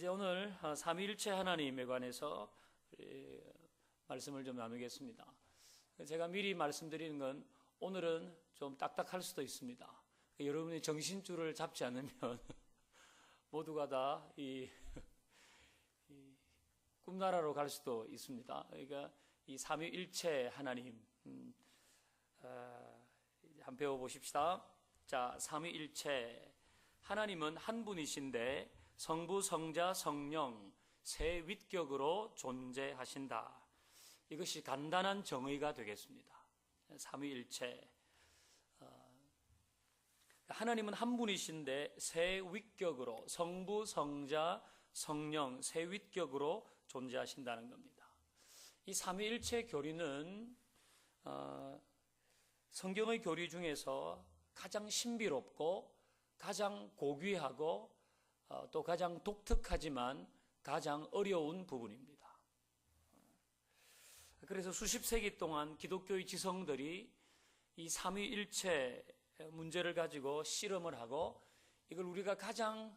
이제 오늘 삼위일체 하나님에 관해서 말씀을 좀 나누겠습니다. 제가 미리 말씀드리는 건 오늘은 좀 딱딱할 수도 있습니다. 여러분이 정신줄을 잡지 않으면 모두가 다 이 꿈나라로 갈 수도 있습니다. 그러니까 이 삼위일체 하나님 한번 배워보십시다. 자, 삼위일체 하나님은 한 분이신데 성부, 성자, 성령 세 윗격으로 존재하신다. 이것이 간단한 정의가 되겠습니다. 삼위일체 하나님은 한 분이신데 세 윗격으로 성부, 성자, 성령 세 윗격으로 존재하신다는 겁니다. 이 삼위일체 교리는 성경의 교리 중에서 가장 신비롭고 가장 고귀하고 또 가장 독특하지만 가장 어려운 부분입니다. 그래서 수십 세기 동안 기독교의 지성들이 이 삼위일체 문제를 가지고 씨름을 하고 이걸 우리가 가장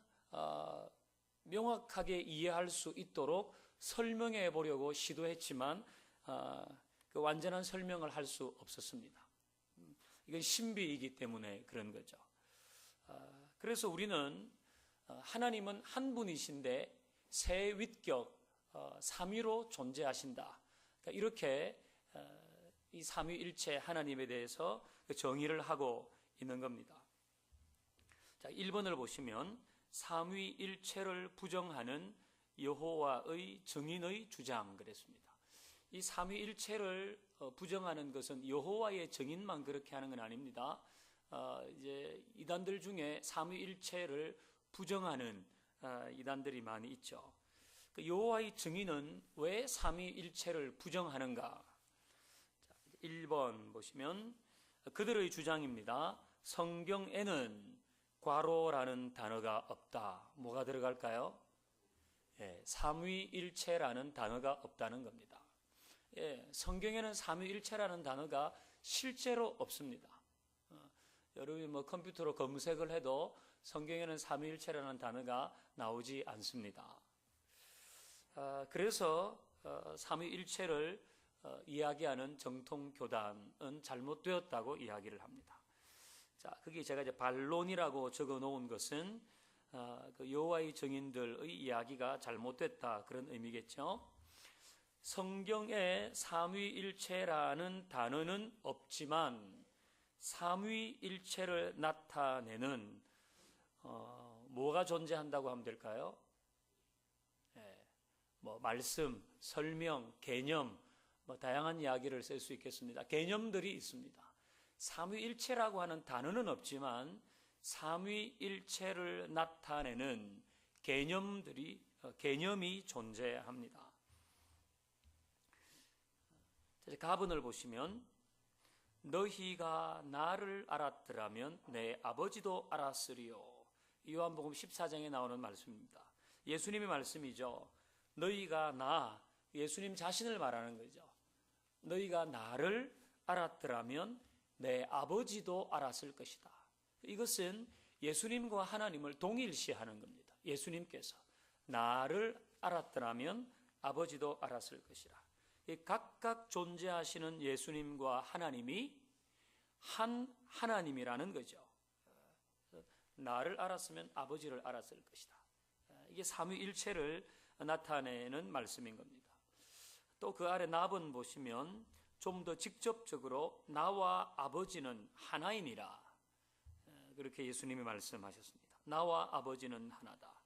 명확하게 이해할 수 있도록 설명해 보려고 시도했지만 그 완전한 설명을 할 수 없었습니다. 이건 신비이기 때문에 그런 거죠. 그래서 우리는 하나님은 한 분이신데 세 윗격 삼위로 존재하신다. 그러니까 이렇게 이 삼위일체 하나님에 대해서 정의를 하고 있는 겁니다. 자, 1번을 보시면 삼위일체를 부정하는 여호와의 증인의 주장 그랬습니다. 이 삼위일체를 부정하는 것은 여호와의 증인만 그렇게 하는 건 아닙니다. 이제 이단들 중에 삼위일체를 부정하는 이단들이 많이 있죠. 그 여호와의 증인은 왜 삼위일체를 부정하는가? 1번 보시면 그들의 주장입니다. 성경에는 괄호라는 단어가 없다. 뭐가 들어갈까요? 삼위일체라는 단어가 없다는 겁니다. 성경에는 삼위일체라는 단어가 실제로 없습니다. 여러분이 컴퓨터로 검색을 해도 성경에는 삼위일체라는 단어가 나오지 않습니다. 그래서 삼위일체를 이야기하는 정통교단은 잘못되었다고 이야기를 합니다. 자, 거기 제가 이제 반론이라고 적어 놓은 것은 그 여호와의 증인들의 이야기가 잘못됐다 그런 의미겠죠. 성경에 삼위일체라는 단어는 없지만 삼위일체를 나타내는 뭐가 존재한다고 하면 될까요? 말씀, 설명, 개념, 다양한 이야기를 쓸 수 있겠습니다. 개념들이 있습니다. 삼위일체라고 하는 단어는 없지만 삼위일체를 나타내는 개념이 존재합니다. 가본을 보시면 너희가 나를 알았더라면 내 아버지도 알았으리요. 요한복음 14장에 나오는 말씀입니다. 예수님의 말씀이죠. 너희가 예수님 자신을 말하는 거죠. 너희가 나를 알았더라면 내 아버지도 알았을 것이다. 이것은 예수님과 하나님을 동일시하는 겁니다. 예수님께서 나를 알았더라면 아버지도 알았을 것이라. 각각 존재하시는 예수님과 하나님이 한 하나님이라는 거죠. 나를 알았으면 아버지를 알았을 것이다. 이게 삼위일체를 나타내는 말씀인 겁니다. 또 그 아래 나번 보시면 좀 더 직접적으로 나와 아버지는 하나이니라 그렇게 예수님이 말씀하셨습니다. 나와 아버지는 하나다.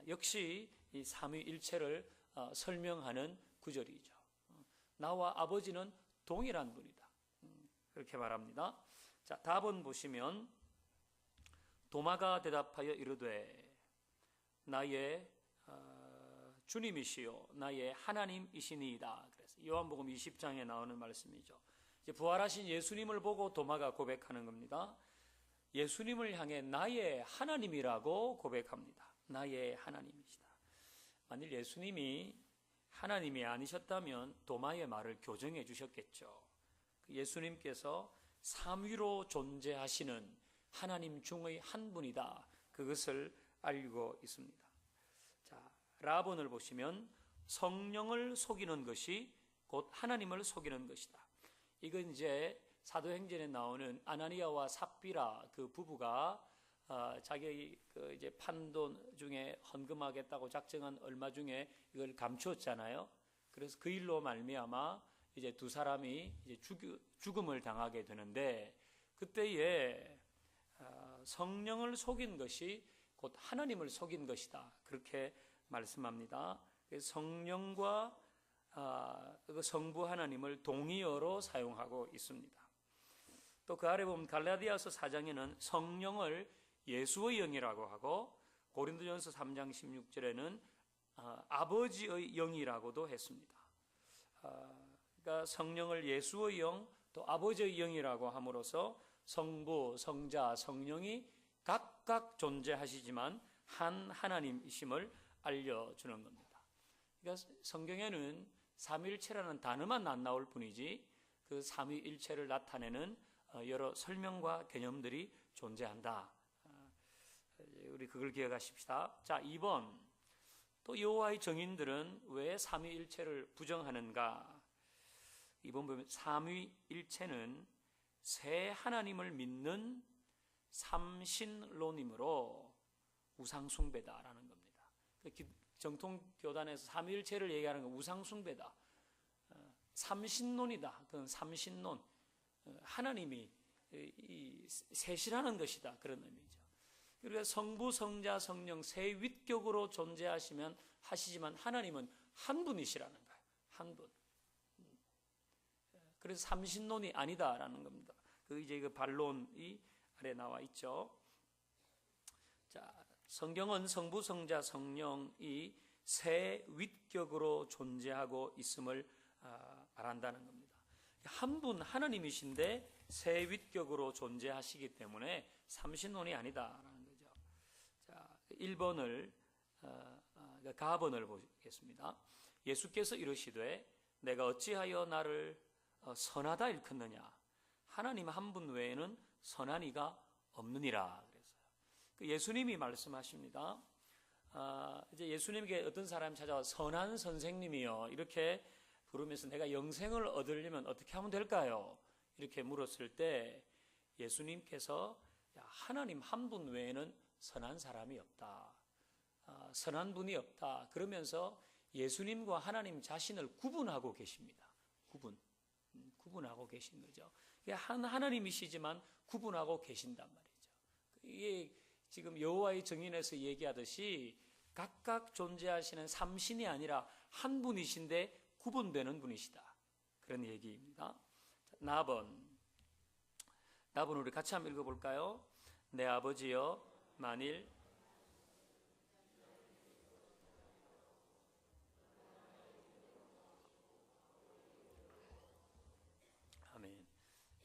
역시 이 삼위일체를 설명하는 구절이죠. 나와 아버지는 동일한 분이다. 그렇게 말합니다. 자, 답은 보시면 도마가 대답하여 이르되 나의 주님이시요 나의 하나님이시니이다. 그래서 요한복음 20장에 나오는 말씀이죠. 이제 부활하신 예수님을 보고 도마가 고백하는 겁니다. 예수님을 향해 나의 하나님이라고 고백합니다. 나의 하나님이시다. 만일 예수님이 하나님이 아니셨다면 도마의 말을 교정해 주셨겠죠. 예수님께서 삼위로 존재하시는 하나님 중의 한 분이다. 그것을 알고 있습니다. 자, 라본을 보시면 성령을 속이는 것이 곧 하나님을 속이는 것이다. 이건 이제 사도행전에 나오는 아나니아와 삽비라 그 부부가 자기 그 이제 판돈 중에 헌금하겠다고 작정한 얼마 중에 이걸 감추었잖아요. 그래서 그 일로 말미암아 이제 두 사람이 이제 죽음을 당하게 되는데, 그때에 성령을 속인 것이 곧 하나님을 속인 것이다, 그렇게 말씀합니다. 성령과 그 성부 하나님을 동의어로 사용하고 있습니다. 또 그 아래 보면 갈라디아서 4장에는 성령을 예수의 영이라고 하고, 고린도전서 3장 16절에는 아버지의 영이라고도 했습니다. 그러니까 성령을 예수의 영, 또 아버지의 영이라고 함으로써 성부, 성자, 성령이 각각 존재하시지만 한 하나님이심을 알려주는 겁니다. 그러니까 성경에는 삼위일체라는 단어만 안 나올 뿐이지 그 삼위일체를 나타내는 여러 설명과 개념들이 존재한다. 우리 그걸 기억하십시다. 자, 2번. 또 여호와의 증인들은 왜 삼위일체를 부정하는가? 2번 보면 삼위일체는 새 하나님을 믿는 삼신론이므로 우상숭배다라는 겁니다. 정통교단에서 삼위일체를 얘기하는 건 우상숭배다, 삼신론이다. 그건 삼신론, 하나님이 셋이라는 것이다, 그런 의미죠. 그러니까 성부, 성자, 성령 세 윗격으로 하시지만 하나님은 한 분이시라는 거예요. 한 분. 그래서 삼신론이 아니다라는 겁니다. 그 이제 그 반론이 아래 나와 있죠. 자, 성경은 성부, 성자, 성령이 세 윗격으로 존재하고 있음을 말한다는 겁니다. 한 분 하나님이신데 세 윗격으로 존재하시기 때문에 삼신론이 아니다라는 거죠. 자, 1번을 가번을 보겠습니다. 예수께서 이르시되 내가 어찌하여 나를 선하다 일컫느냐? 하나님 한 분 외에는 선한 이가 없느니라 그랬어요. 예수님이 말씀하십니다. 이제 예수님에게 어떤 사람이 찾아와 선한 선생님이요 이렇게 부르면서 내가 영생을 얻으려면 어떻게 하면 될까요? 이렇게 물었을 때 예수님께서 하나님 한 분 외에는 선한 사람이 없다, 선한 분이 없다 그러면서 예수님과 하나님 자신을 구분하고 계십니다. 구분하고 계신 거죠. 한 하나님이시지만 구분하고 계신단 말이죠. 이게 지금 여호와의 증인에서 얘기하듯이 각각 존재하시는 삼신이 아니라 한 분이신데 구분되는 분이시다, 그런 얘기입니다. 나번 우리 같이 한번 읽어볼까요? 내 아버지여 만일 아멘.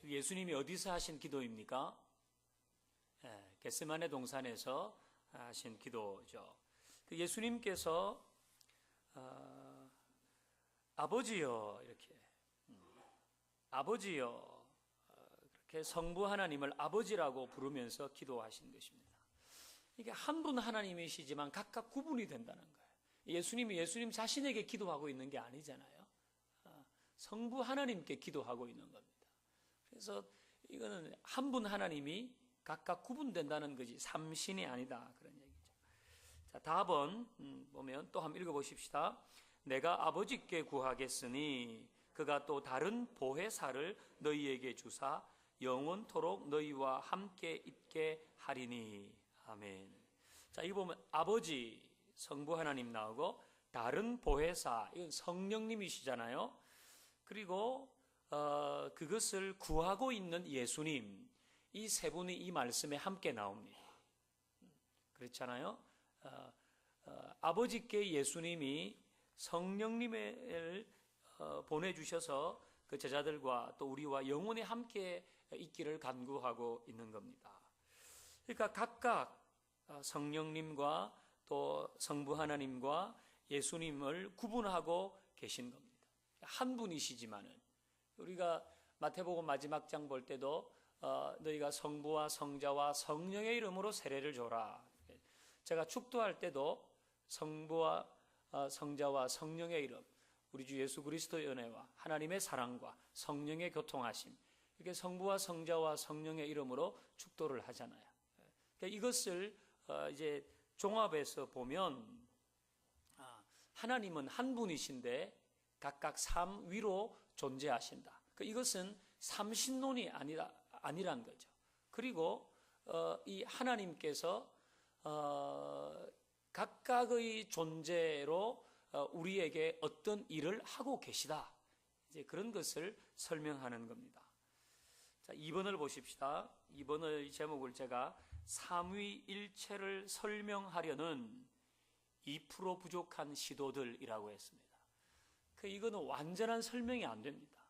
예수님이 어디서 하신 기도입니까? 겟세마네 동산에서 하신 기도죠. 예수님께서 아버지여 이렇게 아버지여 그렇게 성부 하나님을 아버지라고 부르면서 기도하신 것입니다. 이게 한 분 하나님이시지만 각각 구분이 된다는 거예요. 예수님이 예수님 자신에게 기도하고 있는 게 아니잖아요. 성부 하나님께 기도하고 있는 겁니다. 그래서 이거는 한 분 하나님이 각각 구분된다는 것이 삼신이 아니다, 그런 얘기죠. 자, 답은 보면 또 한번 읽어보십시다. 내가 아버지께 구하겠으니 그가 또 다른 보혜사를 너희에게 주사 영원토록 너희와 함께 있게 하리니. 아멘. 자, 이거 보면 아버지, 성부 하나님 나오고 다른 보혜사, 이건 성령님이시잖아요. 그리고 그것을 구하고 있는 예수님, 이 세 분이 이 말씀에 함께 나옵니다. 그렇잖아요. 아버지께 예수님이 성령님을 보내주셔서 그 제자들과 또 우리와 영원히 함께 있기를 간구하고 있는 겁니다. 그러니까 각각 성령님과 또 성부 하나님과 예수님을 구분하고 계신 겁니다. 한 분이시지만은 우리가 마태복음 마지막 장 볼 때도 너희가 성부와 성자와 성령의 이름으로 세례를 줘라. 제가 축도할 때도 성부와 성자와 성령의 이름, 우리 주 예수 그리스도의 은혜와 하나님의 사랑과 성령의 교통하심, 이렇게 성부와 성자와 성령의 이름으로 축도를 하잖아요. 그러니까 이것을 이제 종합해서 보면 하나님은 한 분이신데 각각 삼 위로 존재하신다. 그러니까 이것은 삼신론이 아니란 거죠. 그리고 이 하나님께서 각각의 존재로 우리에게 어떤 일을 하고 계시다. 이제 그런 것을 설명하는 겁니다. 자, 2번을 보십시다. 2번의 제목을 제가 삼위일체를 설명하려는 2% 부족한 시도들이라고 했습니다. 이거는 완전한 설명이 안 됩니다.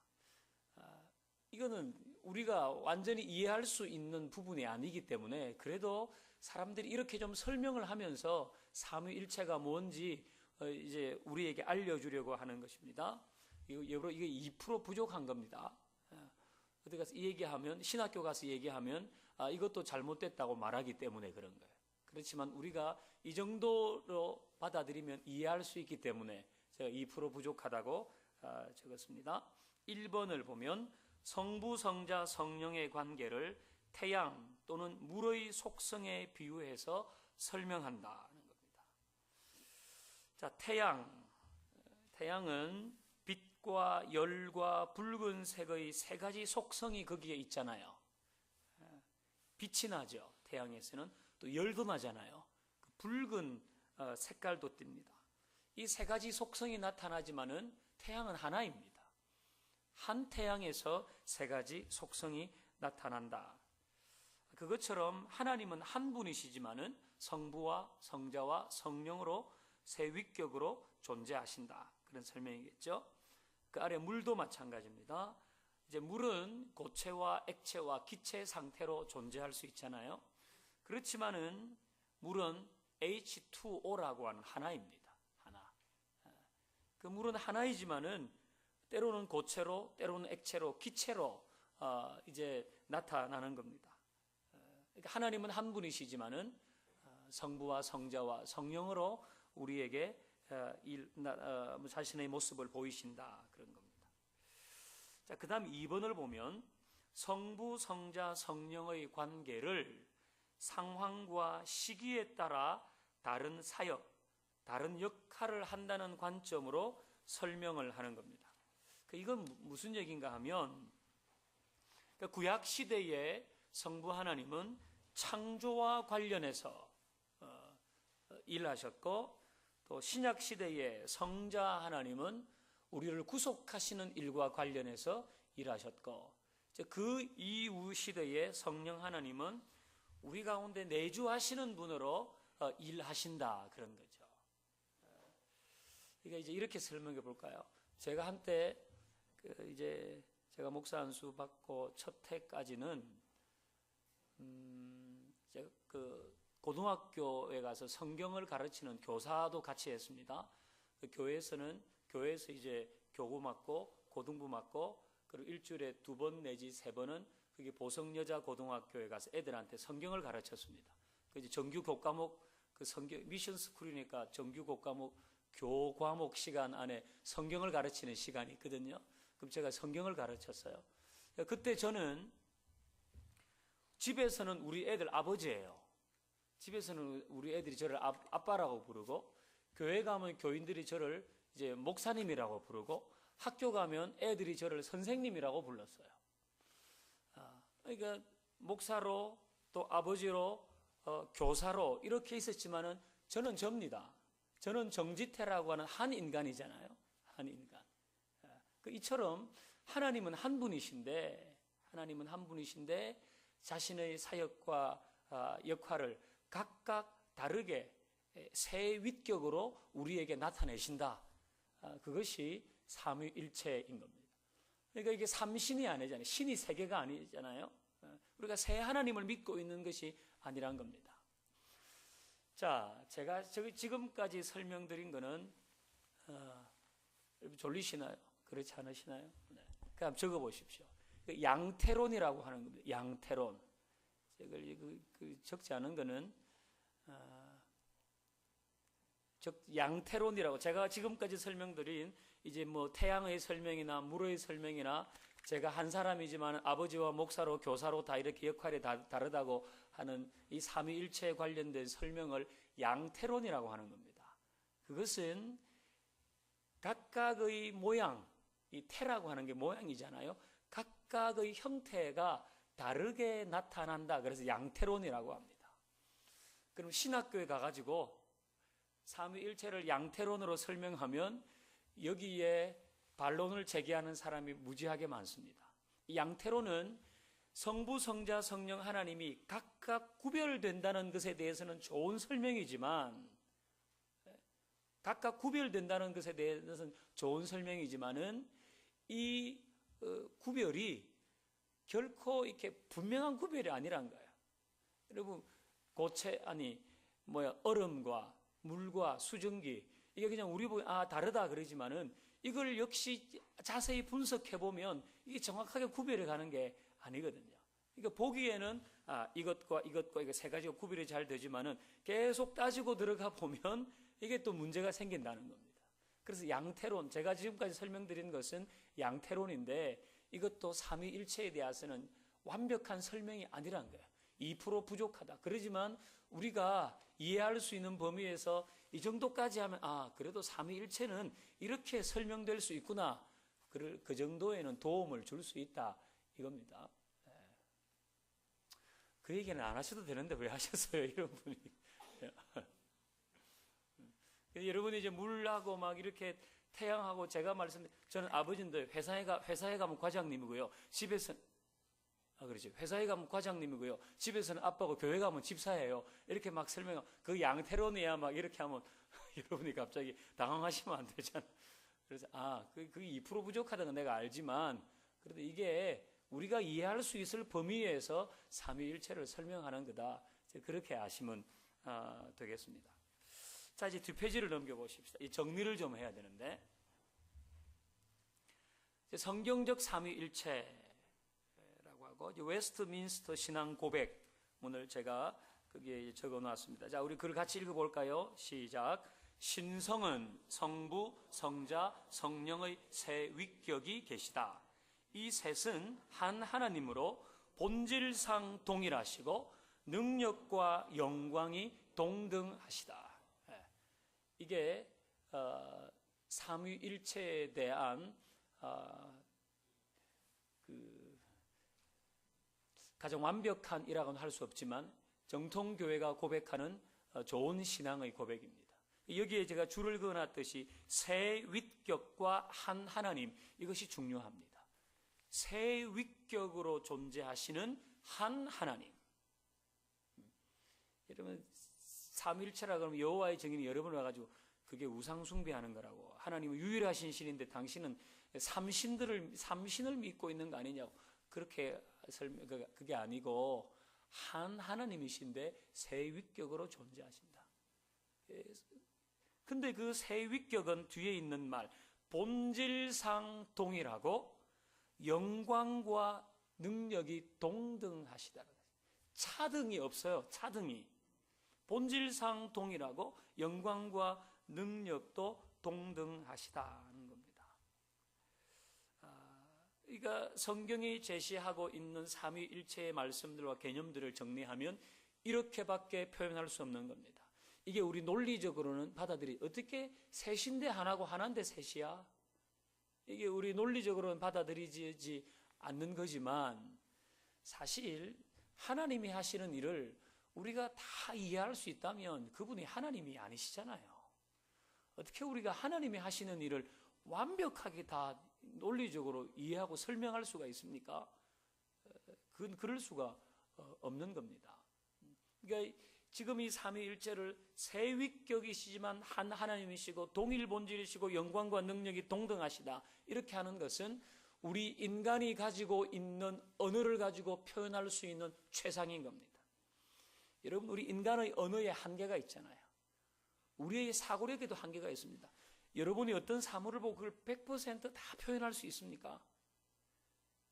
이거는 우리가 완전히 이해할 수 있는 부분이 아니기 때문에 그래도 사람들이 이렇게 좀 설명을 하면서 삼위일체가 뭔지 이제 우리에게 알려주려고 하는 것입니다. 이게 2% 부족한 겁니다. 어디 가서 얘기하면, 신학교 가서 얘기하면 이것도 잘못됐다고 말하기 때문에 그런 거예요. 그렇지만 우리가 이 정도로 받아들이면 이해할 수 있기 때문에 제가 2% 부족하다고 적었습니다. 1번을 보면 성부, 성자, 성령의 관계를 태양 또는 물의 속성에 비유해서 설명한다는 겁니다. 자, 태양은 빛과 열과 붉은색의 세 가지 속성이 거기에 있잖아요. 빛이 나죠. 태양에서는 또 열도 나잖아요. 붉은 색깔도 띱니다. 이 세 가지 속성이 나타나지만은 태양은 하나입니다. 한 태양에서 세 가지 속성이 나타난다. 그것처럼 하나님은 한 분이시지만은 성부와 성자와 성령으로 세 위격으로 존재하신다. 그런 설명이겠죠. 그 아래 물도 마찬가지입니다. 이제 물은 고체와 액체와 기체 상태로 존재할 수 있잖아요. 그렇지만은 물은 H2O라고 하는 하나입니다. 하나. 그 물은 하나이지만은 때로는 고체로, 때로는 액체로, 기체로 이제 나타나는 겁니다. 그러니까 하나님은 한 분이시지만은 성부와 성자와 성령으로 우리에게 자신의 모습을 보이신다 그런 겁니다. 자, 그다음 2번을 보면 성부, 성자, 성령의 관계를 상황과 시기에 따라 다른 사역, 다른 역할을 한다는 관점으로 설명을 하는 겁니다. 이건 무슨 얘기인가 하면 구약 시대의 성부 하나님은 창조와 관련해서 일하셨고 또 신약 시대의 성자 하나님은 우리를 구속하시는 일과 관련해서 일하셨고 그 이후 시대의 성령 하나님은 우리 가운데 내주하시는 분으로 일하신다 그런 거죠. 그러니까 이제 이렇게 설명해 볼까요? 제가 한때 이제 제가 목사 안수 받고 첫 해까지는 제가 고등학교에 가서 성경을 가르치는 교사도 같이 했습니다. 교회에서 이제 교구 맡고 고등부 맡고 그리고 일주일에 2번 내지 3번은 그게 보성여자 고등학교에 가서 애들한테 성경을 가르쳤습니다. 이제 정규 교과목 성경 미션 스쿨이니까 정규 교과목 시간 안에 성경을 가르치는 시간이 있거든요. 그럼 제가 성경을 가르쳤어요. 그때 저는 집에서는 우리 애들 아버지예요. 집에서는 우리 애들이 저를 아빠라고 부르고 교회 가면 교인들이 저를 이제 목사님이라고 부르고 학교 가면 애들이 저를 선생님이라고 불렀어요. 그러니까 목사로 또 아버지로 교사로 이렇게 있었지만은 저는 접니다. 저는 정지태라고 하는 한 인간이잖아요. 한 인간. 이처럼 하나님은 한 분이신데 자신의 사역과 역할을 각각 다르게 세 위격으로 우리에게 나타내신다. 그것이 삼위일체인 겁니다. 그러니까 이게 삼신이 아니잖아요. 신이 세 개가 아니잖아요. 우리가 세 하나님을 믿고 있는 것이 아니란 겁니다. 자, 제가 지금까지 설명드린 거는 졸리시나요? 그렇지 않으시나요? 네. 그럼 적어보십시오. 양태론이라고 하는 겁니다. 양태론. 적지 않은 거는 즉 양태론이라고 제가 지금까지 설명드린 이제 뭐 태양의 설명이나 물의 설명이나 제가 한 사람이지만 아버지와 목사로 교사로 다 이렇게 역할이 다르다고 하는 이 삼위일체에 관련된 설명을 양태론이라고 하는 겁니다. 그것은 각각의 모양, 이 태라고 하는 게 모양이잖아요. 각각의 형태가 다르게 나타난다. 그래서 양태론이라고 합니다. 그럼 신학교에 가가지고 삼위일체를 양태론으로 설명하면 여기에 반론을 제기하는 사람이 무지하게 많습니다. 이 양태론은 성부, 성자, 성령 하나님이 각각 구별된다는 것에 대해서는 좋은 설명이지만 각각 구별된다는 것에 대해서는 좋은 설명이지만은 이 구별이 결코 이렇게 분명한 구별이 아니란 거예요. 여러분 얼음과 물과 수증기 이게 그냥 우리 보기 다르다 그러지만은 이걸 역시 자세히 분석해 보면 이게 정확하게 구별해 가는 게 아니거든요. 그러니까 보기에는 이것과 이게 세 가지가 구별이 잘 되지만은 계속 따지고 들어가 보면 이게 또 문제가 생긴다는 겁니다. 그래서 양태론, 제가 지금까지 설명드린 것은 양태론인데 이것도 삼위일체에 대해서는 완벽한 설명이 아니란 거예요. 2% 부족하다. 그러지만 우리가 이해할 수 있는 범위에서 이 정도까지 하면 그래도 삼위일체는 이렇게 설명될 수 있구나. 그 정도에는 도움을 줄 수 있다. 이겁니다. 그 얘기는 안 하셔도 되는데 왜 하셨어요? 이런 분이. 여러분이 이제 물하고 막 이렇게 태양하고 저는 아버지인데 회사에 가면 과장님이고요. 집에서 그렇지. 회사에 가면 과장님이고요. 집에서는 아빠고 교회 가면 집사예요. 이렇게 막 설명하고 그 양태론이야 막 이렇게 하면 여러분이 갑자기 당황하시면 안 되잖아. 그래서 그게 2% 부족하다는 건 내가 알지만 그래도 이게 우리가 이해할 수 있을 범위에서 삼위일체를 설명하는 거다. 그렇게 아시면 되겠습니다. 자, 이제 뒷페이지를 넘겨보십시다. 이 정리를 좀 해야 되는데 성경적 삼위일체라고 하고 웨스트민스터 신앙 고백문을 제가 거기에 적어놨습니다. 자, 우리 글을 같이 읽어볼까요? 시작. 신성은 성부, 성자, 성령의 세 위격이 계시다. 이 셋은 한 하나님으로 본질상 동일하시고 능력과 영광이 동등하시다. 이게 삼위일체에 대한 가장 완벽한 이라고는 할 수 없지만 정통교회가 고백하는 좋은 신앙의 고백입니다. 여기에 제가 줄을 그어놨듯이 세 위격과 한 하나님, 이것이 중요합니다. 세 위격으로 존재하시는 한 하나님. 여러분 삼위일체라 그러면 여호와의 증인이 여러 번 와가지고 그게 우상숭배하는 거라고, 하나님은 유일하신 신인데 당신은 삼신을 믿고 있는 거 아니냐고, 그렇게 그게 아니고 한 하나님이신데 세 위격으로 존재하신다. 근데 그 세 위격은 뒤에 있는 말 본질상 동일하고 영광과 능력이 동등하시다. 차등이 없어요. 차등이. 본질상 동일하고 영광과 능력도 동등하시다는 겁니다. 그러니까 성경이 제시하고 있는 삼위일체의 말씀들과 개념들을 정리하면 이렇게밖에 표현할 수 없는 겁니다. 이게 우리 논리적으로는 어떻게 셋인데 하나고 하나인데 셋이야? 이게 우리 논리적으로는 받아들이지 않는 거지만 사실 하나님이 하시는 일을 우리가 다 이해할 수 있다면 그분이 하나님이 아니시잖아요. 어떻게 우리가 하나님이 하시는 일을 완벽하게 다 논리적으로 이해하고 설명할 수가 있습니까? 그건 그럴 수가 없는 겁니다. 그러니까 지금 이 삼위일체를 세 위격이시지만 한 하나님이시고 동일 본질이시고 영광과 능력이 동등하시다, 이렇게 하는 것은 우리 인간이 가지고 있는 언어를 가지고 표현할 수 있는 최상인 겁니다. 여러분, 우리 인간의 언어에 한계가 있잖아요. 우리의 사고력에도 한계가 있습니다. 여러분이 어떤 사물을 보고 그걸 100% 다 표현할 수 있습니까?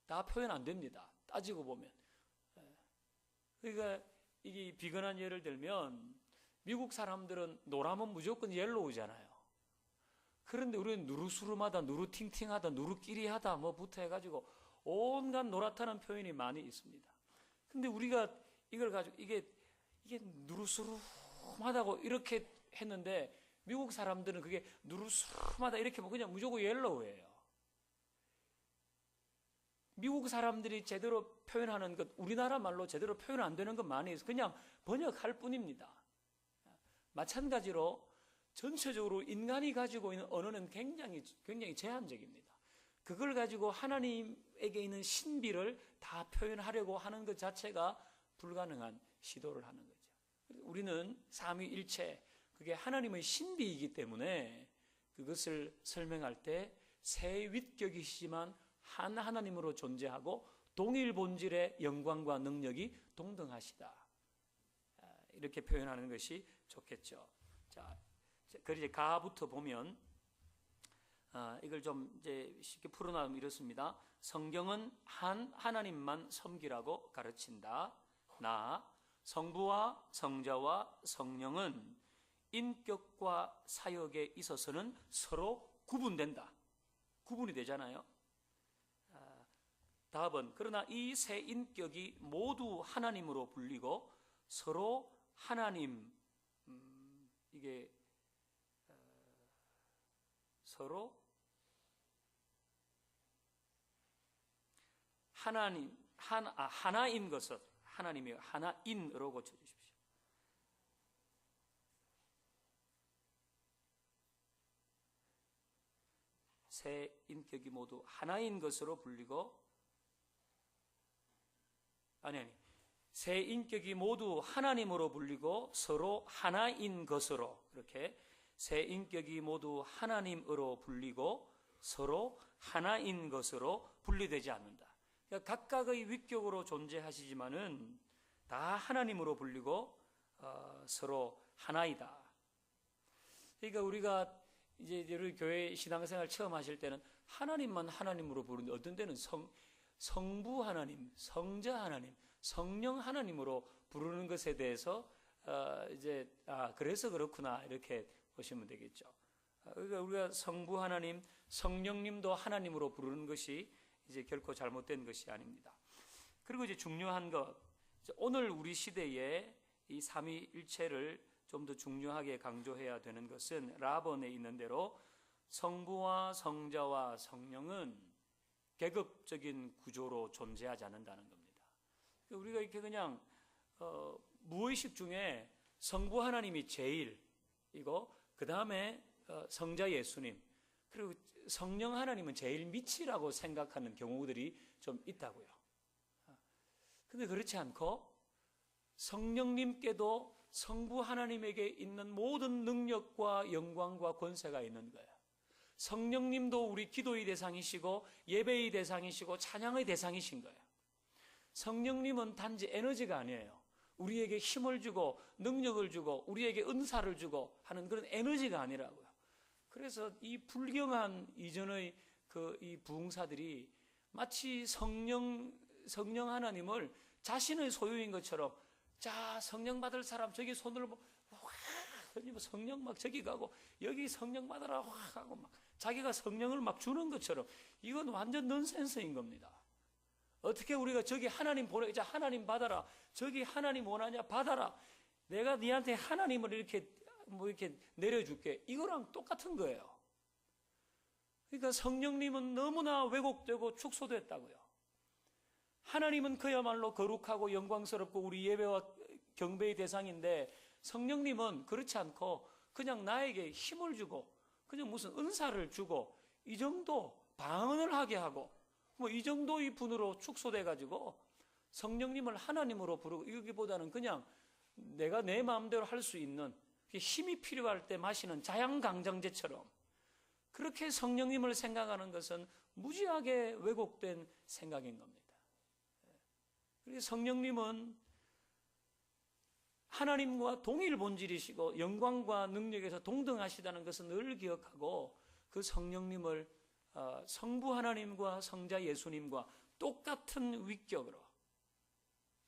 다 표현 안 됩니다. 따지고 보면. 그러니까 이게 비근한 예를 들면 미국 사람들은 노라면 무조건 옐로우잖아요. 그런데 우리는 누르수름하다, 누르팅팅하다, 누르끼리하다 뭐 부터 해가지고 온갖 노랗다는 표현이 많이 있습니다. 근데 우리가 이걸 가지고 이게 누르수름하다고 이렇게 했는데 미국 사람들은 그게 누르수름하다 이렇게 하면 그냥 무조건 옐로우예요. 미국 사람들이 제대로 표현하는 것, 우리나라 말로 제대로 표현 안 되는 것 많이 있어요. 그냥 번역할 뿐입니다. 마찬가지로 전체적으로 인간이 가지고 있는 언어는 굉장히 제한적입니다. 그걸 가지고 하나님에게 있는 신비를 다 표현하려고 하는 것 자체가 불가능한 시도를 하는 거죠. 우리는 삼위일체, 그게 하나님의 신비이기 때문에 그것을 설명할 때 세 윗격이시지만 한 하나님으로 존재하고 동일 본질의 영광과 능력이 동등하시다. 이렇게 표현하는 것이 좋겠죠. 자, 그리고 이제 가부터 보면 이걸 좀 이제 쉽게 풀어나가면 이렇습니다. 성경은 한 하나님만 섬기라고 가르친다. 나 성부와 성자와 성령은 인격과 사역에 있어서는 서로 구분된다. 구분이 되잖아요. 답은 그러나 이 세 인격이 모두 하나님으로 불리고 서로 하나님 이게 서로 하나님 하나인 것을 하나님이 하나인으로 고쳐주십시오. 세 인격이 모두 하나인 것으로 불리고 세 인격이 모두 하나님으로 불리고 서로 하나인 것으로 이렇게 세 인격이 모두 하나님으로 불리고 서로 하나인 것으로 분리되지 않는다. 그러니까 각각의 위격으로 존재하시지만은 다 하나님으로 불리고 서로 하나이다. 그러니까 우리가 이제 우리 교회 신앙생활 처음 하실 때는 하나님만 하나님으로 부르는데 어떤 때는 성부 하나님, 성자 하나님, 성령 하나님으로 부르는 것에 대해서 그래서 그렇구나 이렇게 보시면 되겠죠. 그러니까 우리가 성부 하나님, 성령님도 하나님으로 부르는 것이 이제 결코 잘못된 것이 아닙니다. 그리고 이제 중요한 것, 오늘 우리 시대에 이 삼위일체를 좀 더 중요하게 강조해야 되는 것은 라본에 있는 대로 성부와 성자와 성령은 계급적인 구조로 존재하지 않는다는 겁니다. 우리가 이렇게 그냥 무의식 중에 성부 하나님이 제일이고 그 다음에 성자 예수님 그리고 성령 하나님은 제일 밑이라고 생각하는 경우들이 좀 있다고요. 근데 그렇지 않고 성령님께도 성부 하나님에게 있는 모든 능력과 영광과 권세가 있는 거예요. 성령님도 우리 기도의 대상이시고 예배의 대상이시고 찬양의 대상이신 거예요. 성령님은 단지 에너지가 아니에요. 우리에게 힘을 주고 능력을 주고 우리에게 은사를 주고 하는 그런 에너지가 아니라고요. 그래서 이 불경한 이전의 이 부흥사들이 마치 성령 하나님을 자신의 소유인 것처럼 자 성령 받을 사람 저기 손을 던지면 성령 막 저기 가고 여기 성령 받으라 확 하고 막 자기가 성령을 막 주는 것처럼 이건 완전 넌센스인 겁니다. 어떻게 우리가 저기 하나님 보내 자 하나님 받아라 저기 하나님 원하냐 받아라 내가 네한테 하나님을 이렇게 내려줄게 이거랑 똑같은 거예요. 그러니까 성령님은 너무나 왜곡되고 축소됐다고요. 하나님은 그야말로 거룩하고 영광스럽고 우리 예배와 경배의 대상인데 성령님은 그렇지 않고 그냥 나에게 힘을 주고 그냥 무슨 은사를 주고 이 정도 방언을 하게 하고 뭐 이 정도의 분으로 축소돼 가지고 성령님을 하나님으로 부르고 여기보다는 그냥 내가 내 마음대로 할 수 있는 힘이 필요할 때 마시는 자양강장제처럼 그렇게 성령님을 생각하는 것은 무지하게 왜곡된 생각인 겁니다. 그래서 성령님은 하나님과 동일 본질이시고 영광과 능력에서 동등하시다는 것은 늘 기억하고 그 성령님을 성부 하나님과 성자 예수님과 똑같은 위격으로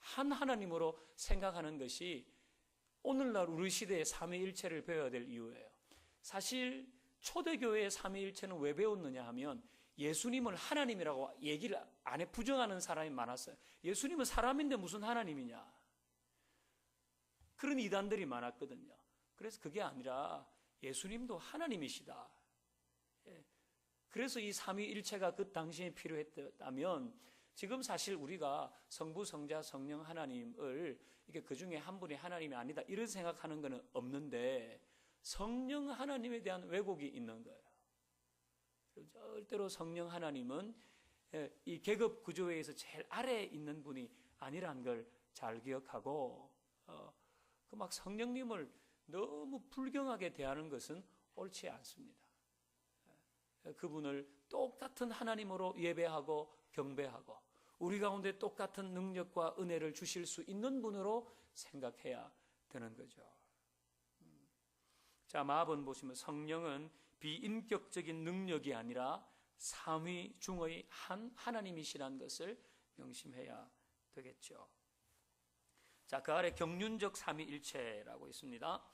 한 하나님으로 생각하는 것이 오늘날 우리 시대에 삼위일체를 배워야 될 이유예요. 사실 초대교회의 삼위일체는 왜 배웠느냐 하면 예수님을 하나님이라고 얘기를 안 해 부정하는 사람이 많았어요. 예수님은 사람인데 무슨 하나님이냐, 그런 이단들이 많았거든요. 그래서 그게 아니라 예수님도 하나님이시다. 그래서 이 삼위일체가 그 당시에 필요했다면 지금 사실 우리가 성부, 성자, 성령 하나님을 이게 그 중에 한 분이 하나님이 아니다 이런 생각하는 것은 없는데 성령 하나님에 대한 왜곡이 있는 거예요. 절대로 성령 하나님은 이 계급 구조에 의해서 제일 아래에 있는 분이 아니란 걸 잘 기억하고 그 막 성령님을 너무 불경하게 대하는 것은 옳지 않습니다. 그분을 똑같은 하나님으로 예배하고 경배하고 우리 가운데 똑같은 능력과 은혜를 주실 수 있는 분으로 생각해야 되는 거죠. 자, 마하본 보시면 성령은 비인격적인 능력이 아니라 삼위 중의 한 하나님이시라는 것을 명심해야 되겠죠. 자, 그 아래 경륜적 삼위일체라고 있습니다.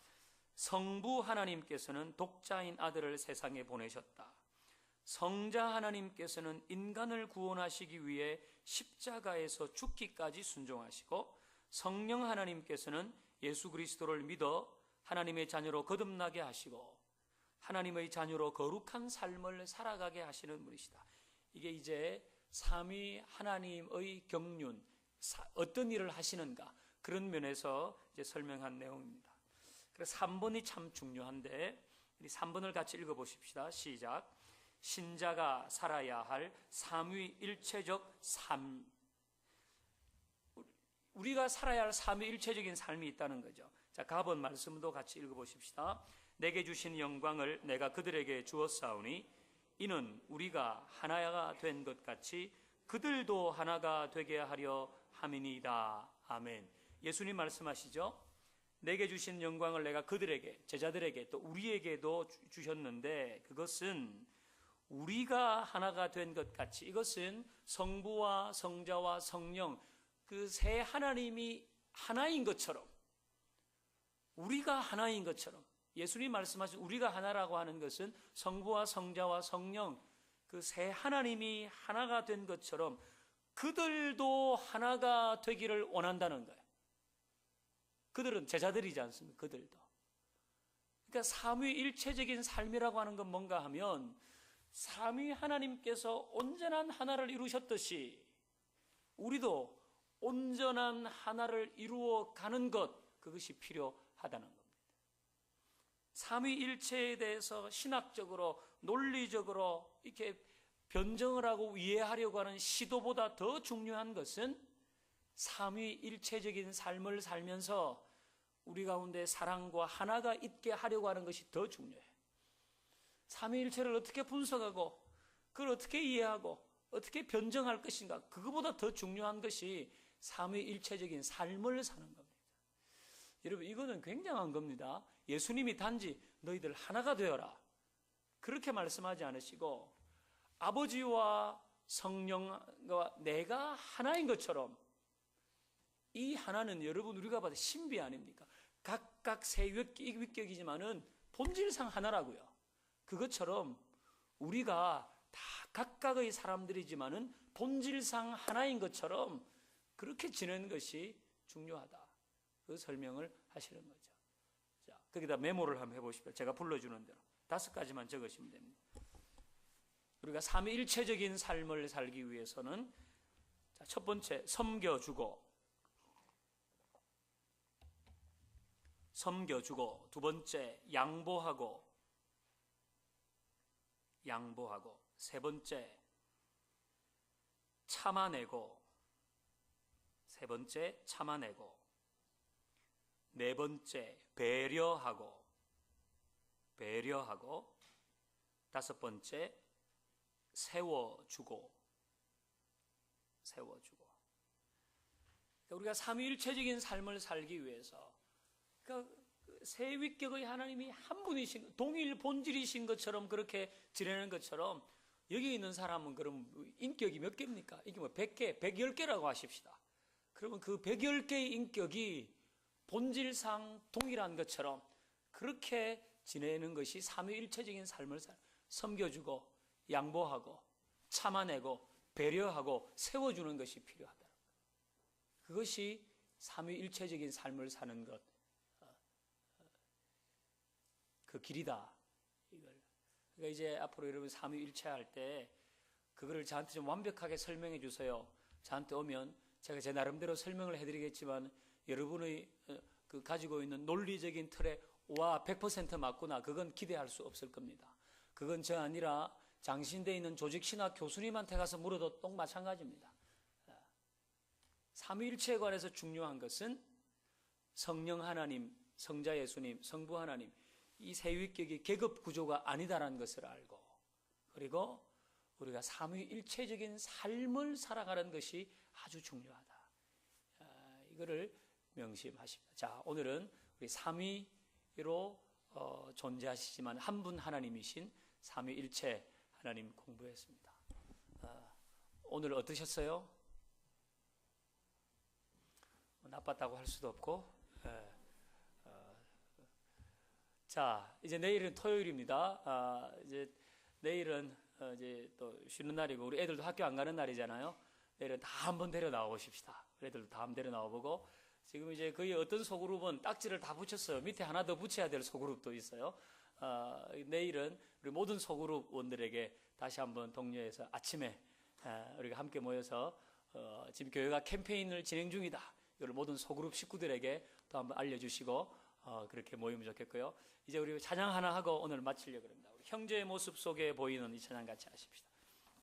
성부 하나님께서는 독자인 아들을 세상에 보내셨다. 성자 하나님께서는 인간을 구원하시기 위해 십자가에서 죽기까지 순종하시고 성령 하나님께서는 예수 그리스도를 믿어 하나님의 자녀로 거듭나게 하시고 하나님의 자녀로 거룩한 삶을 살아가게 하시는 분이시다. 이게 이제 삼위 하나님의 경륜, 어떤 일을 하시는가 그런 면에서 이제 설명한 내용입니다. 그래서 3번이 참 중요한데 우리 3번을 같이 읽어보십시다. 시작. 신자가 살아야 할 삼위일체적 삶, 우리가 살아야 할 삼위일체적인 삶이 있다는 거죠. 자, 가본 말씀도 같이 읽어보십시다. 내게 주신 영광을 내가 그들에게 주었사오니 이는 우리가 하나가 된 것 같이 그들도 하나가 되게 하려 함이니이다. 아멘. 예수님 말씀하시죠. 내게 주신 영광을 내가 그들에게, 제자들에게 또 우리에게도 주셨는데 그것은 우리가 하나가 된 것 같이, 이것은 성부와 성자와 성령 그 세 하나님이 하나인 것처럼, 우리가 하나인 것처럼, 예수님 말씀하신 우리가 하나라고 하는 것은 성부와 성자와 성령 그 세 하나님이 하나가 된 것처럼 그들도 하나가 되기를 원한다는 거예요. 그들은 제자들이지 않습니까? 그들도. 그러니까 삼위일체적인 삶이라고 하는 건 뭔가 하면 삼위 하나님께서 온전한 하나를 이루셨듯이 우리도 온전한 하나를 이루어 가는 것, 그것이 필요하다는 겁니다. 삼위일체에 대해서 신학적으로 논리적으로 이렇게 변정을 하고 이해하려고 하는 시도보다 더 중요한 것은 삼위일체적인 삶을 살면서 우리 가운데 사랑과 하나가 있게 하려고 하는 것이 더 중요해요. 삼위일체를 어떻게 분석하고 그걸 어떻게 이해하고 어떻게 변정할 것인가, 그거보다 더 중요한 것이 삼위일체적인 삶을 사는 겁니다. 여러분, 이거는 굉장한 겁니다. 예수님이 단지 너희들 하나가 되어라 그렇게 말씀하지 않으시고 아버지와 성령과 내가 하나인 것처럼, 이 하나는 여러분 우리가 봐도 신비 아닙니까? 각각 세 위격이지만은 본질상 하나라고요. 그것처럼 우리가 다 각각의 사람들이지만은 본질상 하나인 것처럼 그렇게 지내는 것이 중요하다. 그 설명을 하시는 거죠. 자, 거기다 메모를 한번 해보십시오. 제가 불러주는 대로 5가지만 적으시면 됩니다. 우리가 삼위일체적인 삶을 살기 위해서는 자, 첫 번째, 섬겨주고, 두 번째, 양보하고, 세 번째, 참아내고, 네 번째, 배려하고, 다섯 번째, 세워주고. 우리가 삼위일체적인 삶을 살기 위해서, 그러니까 세 위격의 하나님이 한 분이신, 동일 본질이신 것처럼 그렇게 지내는 것처럼, 여기 있는 사람은 그럼 인격이 몇 개입니까? 이게 뭐 100개, 110개라고 하십시다. 그러면 그 110개의 인격이 본질상 동일한 것처럼 그렇게 지내는 것이 삼위일체적인 삶을 섬겨주고 양보하고 참아내고 배려하고 세워주는 것이 필요하다. 그것이 삼위일체적인 삶을 사는 것, 그 길이다. 그러니까 이제 앞으로 여러분 삼위일체할 때 그거를 저한테 좀 완벽하게 설명해 주세요. 저한테 오면 제가 제 나름대로 설명을 해드리겠지만 여러분의 그 가지고 있는 논리적인 틀에 와 100% 맞구나, 그건 기대할 수 없을 겁니다. 그건 저 아니라 장신대에 있는 조직신학 교수님한테 가서 물어도 똑 마찬가지입니다. 삼위일체에 관해서 중요한 것은 성령 하나님, 성자 예수님, 성부 하나님, 이 세 위격이 계급 구조가 아니다라는 것을 알고, 그리고 우리가 삼위일체적인 삶을 살아가는 것이 아주 중요하다. 이거를 명심하십니다. 자, 오늘은 우리 삼위로 존재하시지만 한 분 하나님이신 삼위일체 하나님 공부했습니다. 오늘 어떠셨어요? 나빴다고 할 수도 없고. 자, 이제 내일은 토요일입니다. 이제 내일은 이제 또 쉬는 날이고 우리 애들도 학교 안 가는 날이잖아요. 내일은 다 한번 데려 나와 보십시다. 애들도 다 한번 데려 나와 보고, 지금 이제 거의 어떤 소그룹은 딱지를 다 붙였어요. 밑에 하나 더 붙여야 될 소그룹도 있어요. 내일은 우리 모든 소그룹원들에게 다시 한번 독려해서 아침에 우리가 함께 모여서 지금 교회가 캠페인을 진행 중이다, 이걸 모든 소그룹 식구들에게 또 한번 알려주시고 그렇게 모이면 좋겠고요. 이제 우리 찬양 하나 하고 오늘 마치려고 합니다. 우리 형제의 모습 속에 보이는 이 찬양 같이 하십시다.